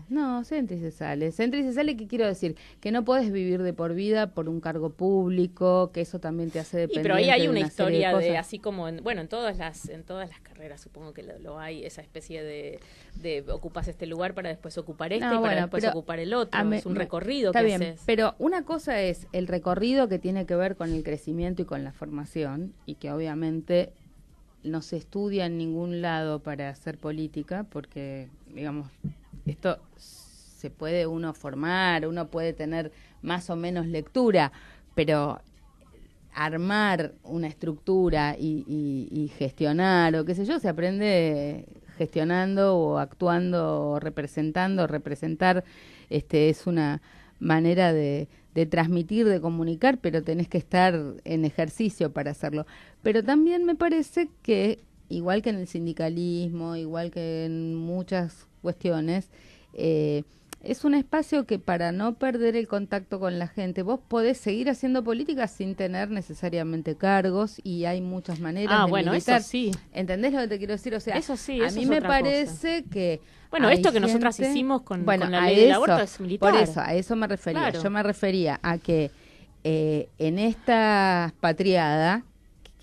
No, se entra y se sale. Se entra y se sale, ¿qué quiero decir? Que no podés vivir de por vida por un cargo público, que eso también te hace dependiente. Pero ahí hay una historia de así como en todas las carreras supongo que lo hay, esa especie de ocupas este lugar para después ocupar para después ocupar el otro. Es un recorrido que haces. Está bien, pero una cosa es el recorrido que tiene que ver con el crecimiento y con la formación, y que obviamente no se estudia en ningún lado para hacer política, porque, digamos, esto se puede uno formar, uno puede tener más o menos lectura, pero armar una estructura y gestionar, o qué sé yo, se aprende gestionando o actuando o representando. Representar es una manera de transmitir, de comunicar, pero tenés que estar en ejercicio para hacerlo. Pero también me parece que, igual que en el sindicalismo, igual que en muchas cuestiones, es un espacio que, para no perder el contacto con la gente, vos podés seguir haciendo política sin tener necesariamente cargos, y hay muchas maneras de militar. Eso sí. ¿Entendés lo que te quiero decir? O sea, eso sí, a mí me parece que... Bueno, esto que nosotras hicimos con la ley del aborto es militar. Por eso, a eso me refería. Claro. Yo me refería a que en esta patriada,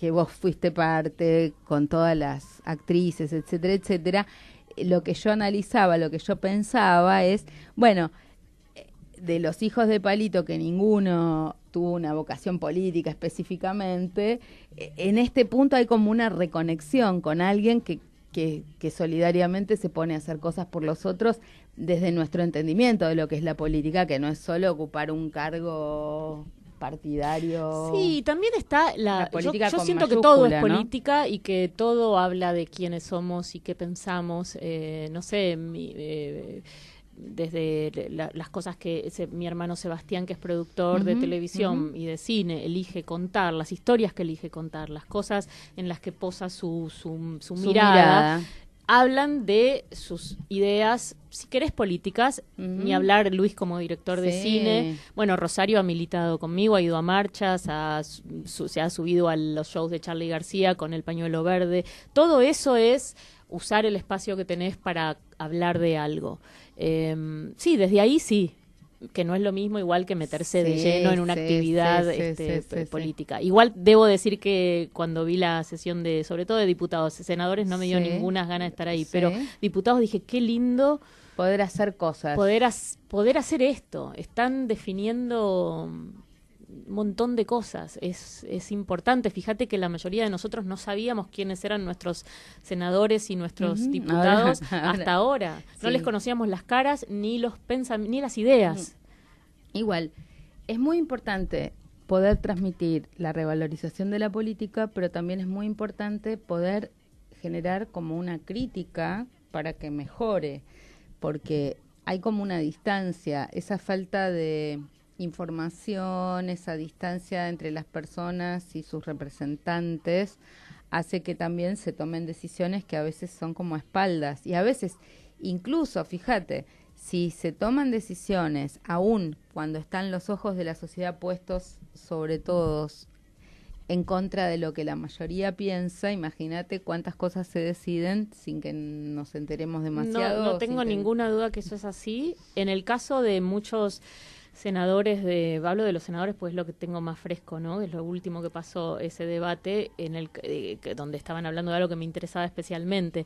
que vos fuiste parte, con todas las actrices, etcétera, etcétera, lo que yo analizaba, lo que yo pensaba es, bueno, de los hijos de Palito, que ninguno tuvo una vocación política específicamente, en este punto hay como una reconexión con alguien que solidariamente se pone a hacer cosas por los otros desde nuestro entendimiento de lo que es la política, que no es solo ocupar un cargo partidario. Sí, también está la política. Yo siento que todo es política, y que todo habla de quiénes somos y qué pensamos. No sé, desde las cosas que mi hermano Sebastián, que es productor de televisión y de cine, elige contar, las historias que elige contar, las cosas en las que posa su mirada, hablan de sus ideas, si querés, políticas, ni hablar Luis como director de cine. Bueno, Rosario ha militado conmigo, ha ido a marchas, se ha subido a los shows de Charly García con el pañuelo verde. Todo eso es usar el espacio que tenés para hablar de algo. Sí, desde ahí sí, que no es lo mismo igual que meterse de lleno en una actividad política. Igual debo decir que cuando vi la sesión sobre todo de diputados, senadores no me dio ninguna ganas de estar ahí, pero diputados dije, qué lindo poder hacer cosas. Poder hacer esto. Están definiendo un montón de cosas. Es importante. Fíjate que la mayoría de nosotros no sabíamos quiénes eran nuestros senadores y nuestros diputados hasta ahora. No les conocíamos las caras ni los ni las ideas. Igual, es muy importante poder transmitir la revalorización de la política, pero también es muy importante poder generar como una crítica para que mejore, porque hay como una distancia, esa falta de información, esa distancia entre las personas y sus representantes hace que también se tomen decisiones que a veces son como a espaldas, y a veces incluso, fíjate, si se toman decisiones aún cuando están los ojos de la sociedad puestos sobre todos en contra de lo que la mayoría piensa, imagínate cuántas cosas se deciden sin que nos enteremos demasiado. No tengo ninguna duda que eso es así. En el caso de muchos senadores, hablo de los senadores pues es lo que tengo más fresco, ¿no? Es lo último que pasó, ese debate en el donde estaban hablando de algo que me interesaba especialmente.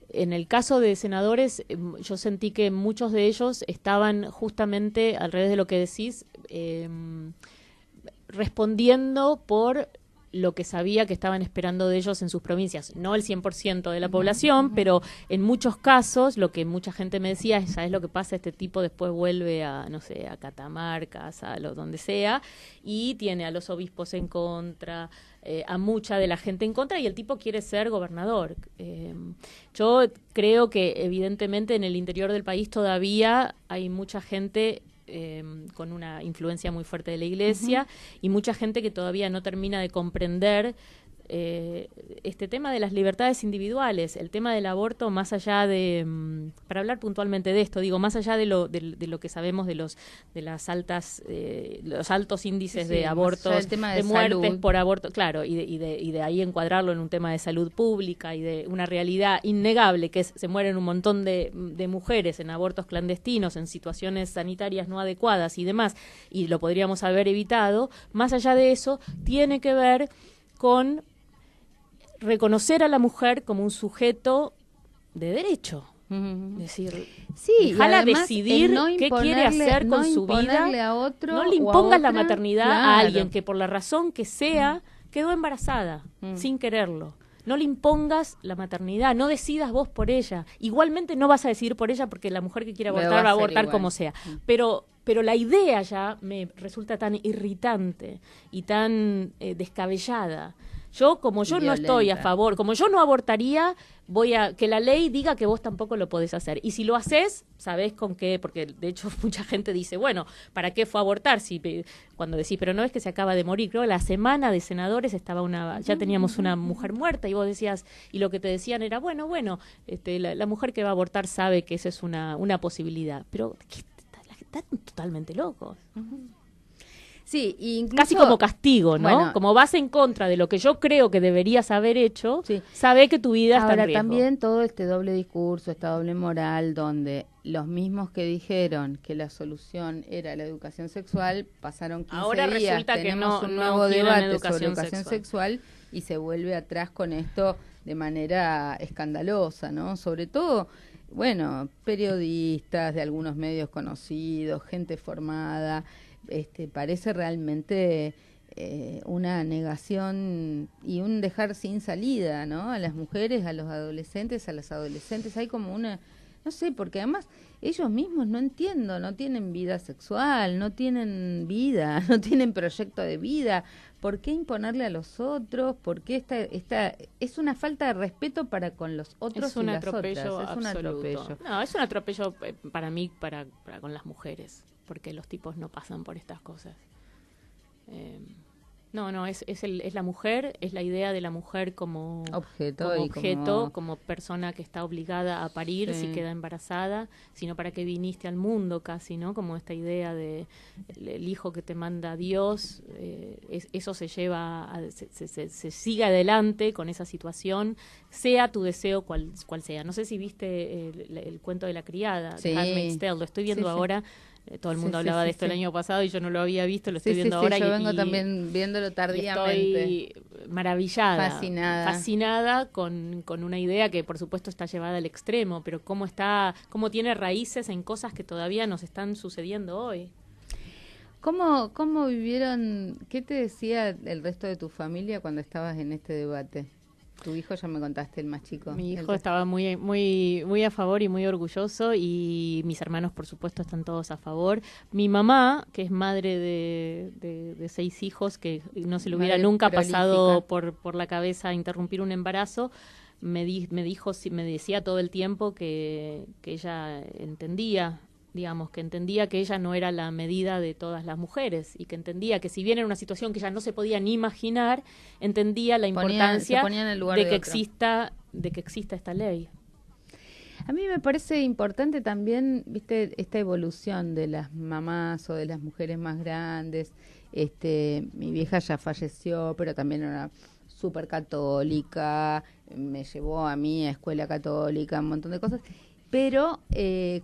En el caso de senadores, yo sentí que muchos de ellos estaban justamente, al revés de lo que decís, respondiendo por lo que sabía que estaban esperando de ellos en sus provincias. No el 100% de la población, pero en muchos casos, lo que mucha gente me decía es, ¿sabes lo que pasa? Este tipo después vuelve a, no sé, a Catamarca, donde sea, y tiene a los obispos en contra, a mucha de la gente en contra, y el tipo quiere ser gobernador. Yo creo que evidentemente en el interior del país todavía hay mucha gente con una influencia muy fuerte de la Iglesia y mucha gente que todavía no termina de comprender este tema de las libertades individuales, el tema del aborto, más allá de, para hablar puntualmente de esto, digo, más allá de lo que sabemos de los altos índices de abortos, de muertes salud por aborto, claro, y de ahí encuadrarlo en un tema de salud pública y de una realidad innegable, que se mueren un montón de mujeres en abortos clandestinos, en situaciones sanitarias no adecuadas y demás, y lo podríamos haber evitado. Más allá de eso, tiene que ver con reconocer a la mujer como un sujeto de derecho. Es decir, déjala decidir qué quiere hacer con su vida. No le impongas la maternidad a alguien que por la razón que sea quedó embarazada sin quererlo. No le impongas la maternidad, no decidas vos por ella. Igualmente no vas a decidir por ella, porque la mujer que quiere abortar va a abortar igual, como sea. Pero la idea ya me resulta tan irritante y tan descabellada. Como yo no estoy a favor, como yo no abortaría, voy a que la ley diga que vos tampoco lo podés hacer. Y si lo haces, ¿sabés con qué? Porque de hecho mucha gente dice, bueno, ¿para qué fue a abortar? Cuando decís, pero no es que se acaba de morir. Creo que la semana de senadores ya teníamos una mujer muerta, y vos decías, y lo que te decían era, bueno, la mujer que va a abortar sabe que esa es una posibilidad. Pero están totalmente locos. Sí, incluso, casi como castigo, ¿no? Bueno, como vas en contra de lo que yo creo que deberías haber hecho, sabe que tu vida está en riesgo. Ahora también todo este doble discurso, esta doble moral, donde los mismos que dijeron que la solución era la educación sexual, pasaron 15 ahora días, resulta tenemos que un nuevo debate sobre educación sexual, y se vuelve atrás con esto de manera escandalosa, ¿no? Sobre todo, bueno, periodistas de algunos medios conocidos, gente formada, parece realmente una negación y un dejar sin salida, ¿no? A las mujeres, a los adolescentes, a las adolescentes, hay como una, no sé, porque además ellos mismos no tienen vida sexual, no tienen vida, no tienen proyecto de vida. ¿Por qué imponerle a los otros? ¿Por qué esta es una falta de respeto para con los otros y las otras? Es un atropello. No, es un atropello para mí, para con las mujeres, porque los tipos no pasan por estas cosas. Es la mujer, es la idea de la mujer como objeto, como persona que está obligada a parir si queda embarazada, sino para qué viniste al mundo casi, ¿no? Como esta idea de el hijo que te manda Dios, eso se lleva, se sigue adelante con esa situación, sea tu deseo cual sea. No sé si viste el cuento de la criada, The Handmaid's Tale, lo estoy viendo ahora. Todo el mundo hablaba de esto el año pasado y yo no lo había visto, lo estoy viendo ahora. Yo vengo también viéndolo tardíamente. Estoy maravillada, fascinada con una idea que por supuesto está llevada al extremo, pero cómo tiene raíces en cosas que todavía nos están sucediendo hoy. ¿Cómo vivieron, qué te decía el resto de tu familia cuando estabas en este debate? Tu hijo, ya me contaste, el más chico. Mi hijo estaba muy, muy, muy a favor y muy orgulloso, y mis hermanos, por supuesto, están todos a favor. Mi mamá, que es madre de 6 hijos, que no se le hubiera nunca pasado por la cabeza interrumpir un embarazo, me decía todo el tiempo que ella entendía, digamos, que entendía que ella no era la medida de todas las mujeres, y que entendía que si bien era una situación que ella no se podía ni imaginar, entendía la importancia de que exista esta ley. A mí me parece importante también, viste, esta evolución de las mamás o de las mujeres más grandes. Mi vieja ya falleció, pero también era súper católica, me llevó a mí a escuela católica, un montón de cosas. Pero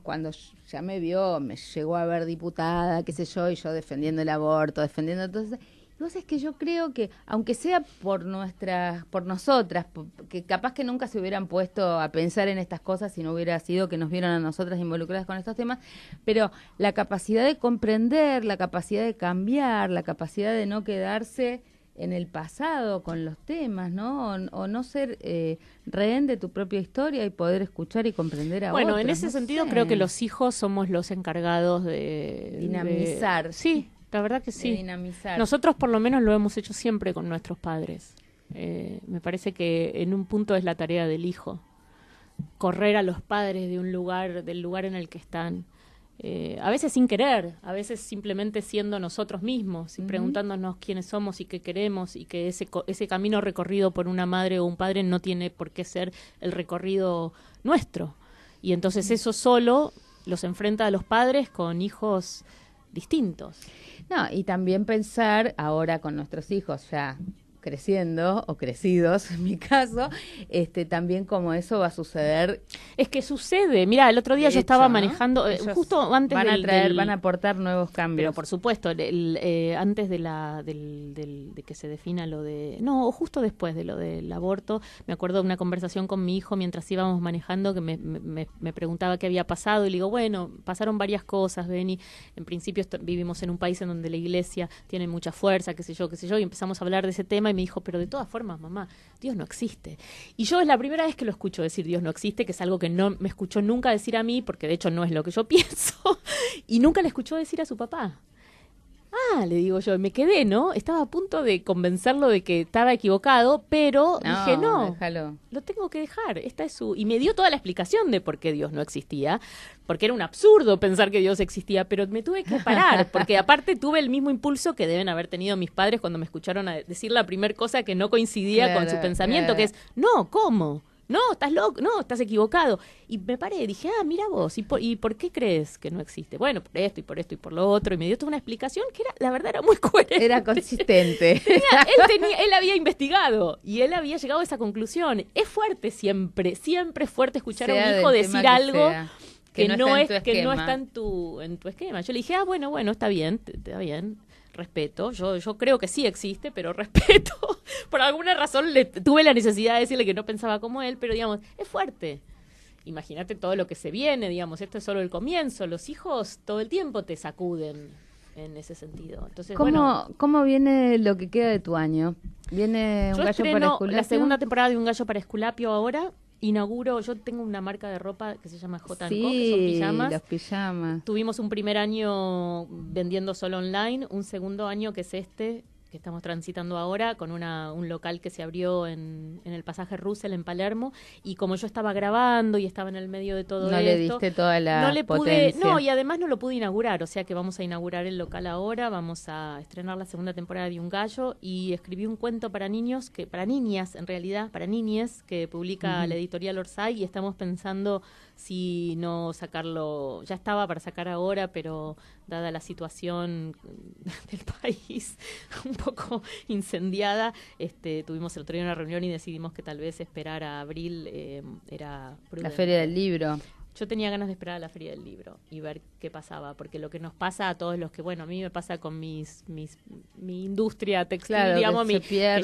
cuando ya me llegó a ver diputada, qué sé yo, y yo defendiendo el aborto, defendiendo todo eso. Y vos es que yo creo que, aunque sea por nosotras, que capaz que nunca se hubieran puesto a pensar en estas cosas si no hubiera sido que nos vieron a nosotras involucradas con estos temas, pero la capacidad de comprender, la capacidad de cambiar, la capacidad de no quedarse en el pasado con los temas, ¿no? O no ser rehén de tu propia historia y poder escuchar y comprender a otros. Bueno, en ese sentido creo que los hijos somos los encargados de dinamizar. Sí, la verdad que sí. De dinamizar. Nosotros por lo menos lo hemos hecho siempre con nuestros padres. Me parece que en un punto es la tarea del hijo, correr a los padres del lugar en el que están. A veces sin querer, a veces simplemente siendo nosotros mismos y preguntándonos quiénes somos y qué queremos, y que ese camino recorrido por una madre o un padre no tiene por qué ser el recorrido nuestro, y entonces eso solo los enfrenta a los padres con hijos distintos. No, y también pensar ahora con nuestros hijos ya creciendo o crecidos, en mi caso, también como eso va a antes. Es que sucede. Mira, el otro día yo estaba manejando, justo antes van a aportar nuevos cambios. Pero por supuesto, antes de que se defina lo de, no, justo después de lo del aborto, me acuerdo de una conversación con mi hijo mientras íbamos manejando, que me preguntaba qué había pasado, y le digo, bueno, pasaron varias cosas, Beni. En principio vivimos en un país en donde la iglesia tiene mucha fuerza, qué sé yo, y empezamos a hablar de ese tema, y me dijo, pero de todas formas, mamá, Dios no existe. Y yo es la primera vez que lo escucho decir Dios no existe, que es algo que no me escuchó nunca decir a mí, porque de hecho no es lo que yo pienso, y nunca le escuchó decir a su papá. Le digo yo, me quedé, ¿no? Estaba a punto de convencerlo de que estaba equivocado, pero dije, no, déjalo. Lo tengo que dejar, esta es su... Y me dio toda la explicación de por qué Dios no existía, porque era un absurdo pensar que Dios existía, pero me tuve que parar, porque aparte tuve el mismo impulso que deben haber tenido mis padres cuando me escucharon a decir la primera cosa que no coincidía con su pensamiento, que es, no, ¿cómo? No, estás loco, no, estás equivocado. Y me paré y dije, mira vos, ¿y por qué crees que no existe? Bueno, por esto y por lo otro. Y me dio toda una explicación que la verdad era muy coherente. Era consistente. Él había investigado y él había llegado a esa conclusión. Es fuerte siempre es fuerte escuchar a un hijo decir algo que no está en tu esquema. Yo le dije, bueno, está bien, respeto, yo creo que sí existe, pero respeto. Por alguna razón tuve la necesidad de decirle que no pensaba como él, pero digamos, es fuerte. Imagínate todo lo que se viene, digamos, esto es solo el comienzo. Los hijos todo el tiempo te sacuden en ese sentido. Entonces, ¿Cómo viene lo que queda de tu año? ¿Viene Un Gallo para Esculapio? La segunda temporada de Un Gallo para Esculapio ahora. Yo tengo una marca de ropa que se llama J&Co, que son pijamas. Los pijamas. Tuvimos un primer año vendiendo solo online, un segundo año que es este, que estamos transitando ahora, con un local que se abrió en el pasaje Russell en Palermo, y como yo estaba grabando y estaba en el medio de todo esto, no le diste toda la potencia. Y además no lo pude inaugurar, o sea que vamos a inaugurar el local ahora, vamos a estrenar la segunda temporada de Un Gallo, y escribí un cuento para niños, para niñas en realidad, para niñes, que publica la editorial Orsay, y estamos pensando si no sacarlo, ya estaba para sacar ahora, pero dada la situación del país un poco incendiada, tuvimos el otro día una reunión y decidimos que tal vez esperar a abril era prudente. La Feria del Libro. Yo tenía ganas de esperar a la Feria del Libro y ver qué pasaba, porque lo que nos pasa a todos los que, a mí me pasa con mi industria textil, claro, digamos, que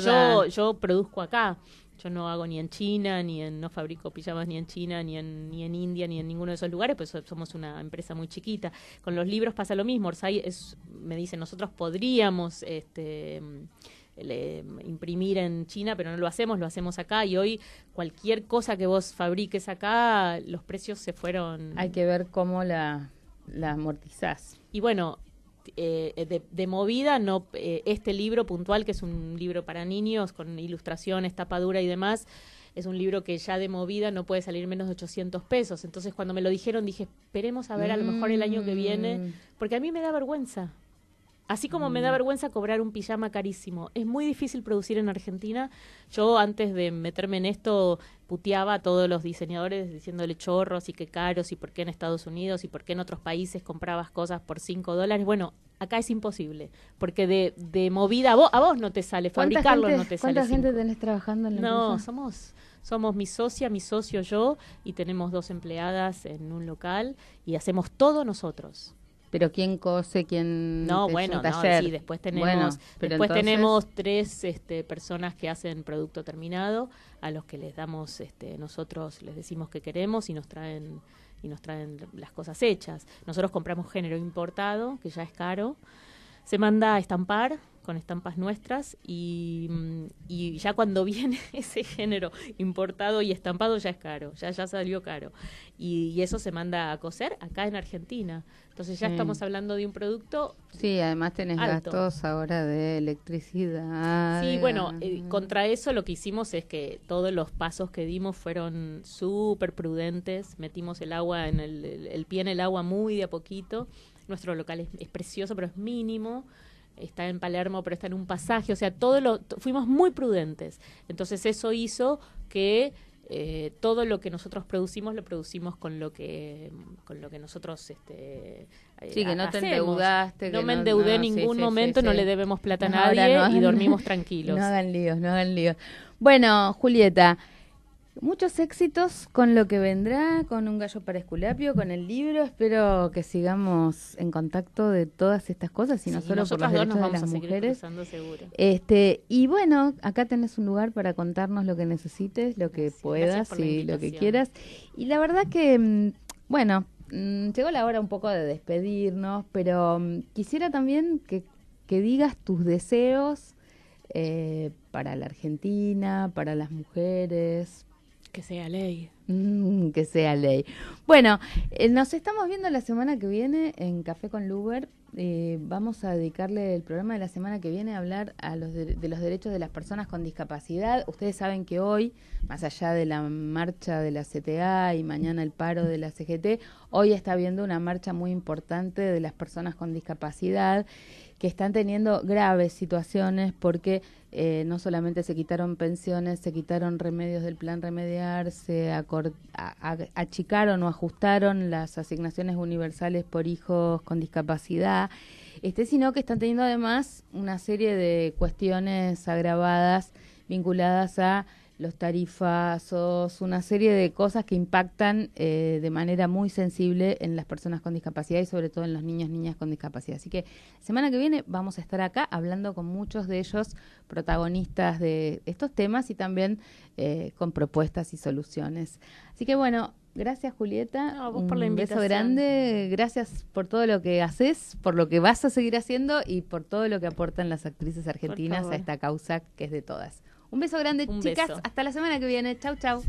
yo produzco acá. Yo no hago no fabrico pijamas ni en China, ni en India, ni en ninguno de esos lugares, pues somos una empresa muy chiquita. Con los libros pasa lo mismo. Orsay me dice, nosotros podríamos imprimir en China, pero no lo hacemos acá, y hoy cualquier cosa que vos fabriques acá, los precios se fueron. Hay que ver cómo la amortizás. Y bueno, de movida, no este libro puntual, que es un libro para niños con ilustraciones, tapa dura y demás, es un libro que ya de movida no puede salir menos de 800 pesos. Entonces cuando me lo dijeron dije, esperemos a ver a lo mejor el año que viene, porque a mí me da vergüenza. Así como me da vergüenza cobrar un pijama carísimo. Es muy difícil producir en Argentina. Yo antes de meterme en esto puteaba a todos los diseñadores diciéndole chorros y qué caros y por qué en Estados Unidos y por qué en otros países comprabas cosas por $5. Bueno, acá es imposible, porque de movida a vos no te sale, fabricarlo no te sale. ¿Cuánta gente tenés trabajando en la empresa? No, somos mi socio, yo, y tenemos 2 empleadas en un local y hacemos todo nosotros. Pero ¿quién cose? ¿Quién sí, después tenemos 3 personas que hacen producto terminado, a los que les damos, nosotros les decimos que queremos y nos traen las cosas hechas. Nosotros compramos género importado, que ya es caro, se manda a estampar con estampas nuestras, y ya cuando viene ese género importado y estampado ya es caro, ya salió caro, y eso se manda a coser acá en Argentina. Entonces ya estamos hablando de un producto. Sí, además tenés alto. Gastos ahora de electricidad. Sí, bueno, contra eso lo que hicimos es que todos los pasos que dimos fueron súper prudentes. Metimos el agua el pie en el agua muy de a poquito. Nuestro local es precioso, pero es mínimo. Está en Palermo, pero está en un pasaje. O sea, fuimos muy prudentes. Entonces eso hizo que todo lo que nosotros producimos lo producimos con lo que nosotros sí, que no te endeudaste. No me endeudé en ningún momento, no le debemos plata a nadie y dormimos tranquilos. No hagan líos. Bueno, Julieta, muchos éxitos con lo que vendrá, con Un Gallo para Esculapio, con el libro. Espero que sigamos en contacto de todas estas cosas y no solo por los derechos de las mujeres. Y bueno, acá tenés un lugar para contarnos lo que necesites, lo que puedas y lo que quieras. Y la verdad que, bueno, llegó la hora un poco de despedirnos, pero quisiera también que digas tus deseos para la Argentina, para las mujeres. Que sea ley. Que sea ley. Bueno, nos estamos viendo la semana que viene en Café con Luber. Vamos a dedicarle el programa de la semana que viene a hablar de los derechos de las personas con discapacidad. Ustedes saben que hoy, más allá de la marcha de la CTA y mañana el paro de la CGT, hoy está habiendo una marcha muy importante de las personas con discapacidad que están teniendo graves situaciones porque no solamente se quitaron pensiones, se quitaron remedios del plan Remediar, se achicaron o ajustaron las asignaciones universales por hijos con discapacidad, sino que están teniendo además una serie de cuestiones agravadas vinculadas a los tarifazos, una serie de cosas que impactan de manera muy sensible en las personas con discapacidad y sobre todo en los niñas con discapacidad. Así que la semana que viene vamos a estar acá hablando con muchos de ellos, protagonistas de estos temas y también con propuestas y soluciones. Así que bueno, gracias Julieta, no, vos por la invitación. Beso grande, gracias por todo lo que haces, por lo que vas a seguir haciendo y por todo lo que aportan las actrices argentinas a esta causa que es de todas. Un beso grande, chicas. Beso. Hasta la semana que viene. Chau, chau.